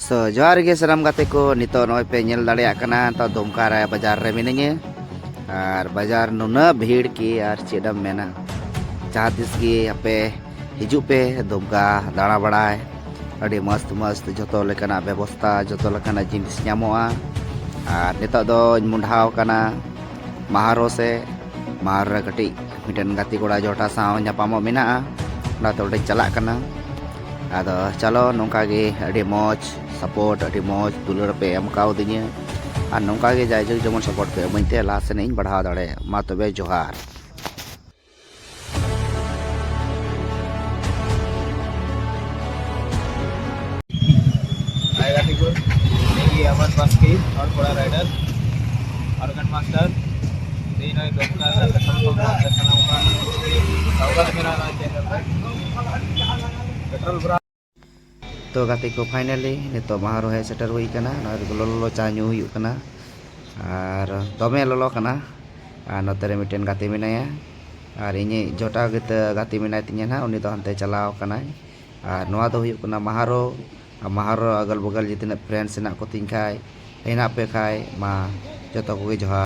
Johar ge salam gate ko nito noy pe nyel daᱲᱮᱭᱟᱜ kana to Dumka ᱨᱮ ᱵᱟᱡᱟᱨ ᱨᱮ ᱢᱤᱱᱟᱹᱧᱟ ᱟᱨ ᱵᱟᱡᱟᱨ ᱱᱩᱱᱟᱹᱜ ᱵᱷᱤᱲ ki ᱟᱨ ᱪᱮᱫ ᱮᱢ ᱢᱮᱱᱟ ᱡᱟᱦᱟᱸ ᱛᱤᱥ ᱜᱮ ᱟᱯᱮ ᱦᱤᱡᱩᱜ ᱯᱮ Dumka ᱫᱟᱬᱟ ᱵᱟᱲᱟᱭ ᱟᱹᱰᱤ ᱢᱚᱥᱛ ᱡᱚᱛᱚ ᱞᱮᱠᱟᱱᱟᱜ ᱵᱮᱵᱚᱥᱛᱷᱟ ᱡᱚᱛᱚ ᱞᱮᱠᱟᱱᱟᱜ ᱡᱤᱱᱤᱥ ᱧᱟᱢᱚᱜᱼᱟ ᱟᱨ ᱱᱤᱛᱚᱜ ᱫᱚᱧ ᱢᱩᱸᱰᱷᱟᱣ ᱠᱟᱱᱟ ᱢᱟᱦᱟᱨᱳ ᱥᱮ ᱢᱟᱦᱟᱨᱳ ᱨᱮ ᱠᱟᱹᱴᱤᱡ ᱢᱤᱫᱴᱮᱱ ᱜᱟᱛᱮ ᱠᱚᱲᱟ ᱡᱚᱴᱟ ᱥᱟᱶ ᱧᱟᱯᱟᱢᱚᱜ ᱢᱮᱱᱟᱜᱼᱟ ᱚᱱᱟᱛᱮ ᱚᱸᱰᱮᱧ ᱪᱟᱞᱟᱜ ᱠᱟᱱᱟ ᱟᱫᱚ ᱪᱚᱞᱚ ᱱᱚᱝᱠᱟ ᱜᱮ ᱟᱹᱰᱤ ᱢᱚᱡᱽ ᱥᱟᱯᱳᱨᱴ ᱟᱹᱰᱤ ᱢᱚᱡᱽ ᱫᱩᱞᱟᱹᱲ ᱯᱮ ᱮᱢ ᱠᱟᱣᱫᱤᱧᱟ ᱟᱨ ᱱᱚᱝᱠᱟ ᱜᱮ ᱡᱟᱭᱡᱩᱜᱽ ᱡᱮᱢᱚᱱ ᱥᱟᱯᱳᱨᱴ ᱯᱮ ᱮᱢᱟᱹᱧ ᱛᱮ ᱞᱟᱦᱟ ᱥᱮᱱ ᱤᱧ ᱵᱟᱲᱦᱟᱣ ᱫᱟᱲᱮᱭᱟᱜ ᱢᱟ ᱛᱚᱵᱮ ᱡᱚᱦᱟᱨ Hai Ratikur, ini Aman Baski, और बड़ा राइडर, ऑर्गन मास्टर, तीन और डॉक्टर मेरा चैनल पे पेट्रोल भरा तो गाते को फाइनली नितो माहारो है सेटर हुई कना ललो चा ᱧᱩ हुई कना और दमे ललो कना और नोते मिटेन गाते मेनाया और इᱧ जोटा गाते मेनाय तिᱧा ना उनी दो हनते चलाव कनाय और नोआ दो हुई कना माहारो माहारो अगल बगल जितने फ्रेंड्स हेना को तिñ खाय हेना पे खाय मा जतो को जोहार।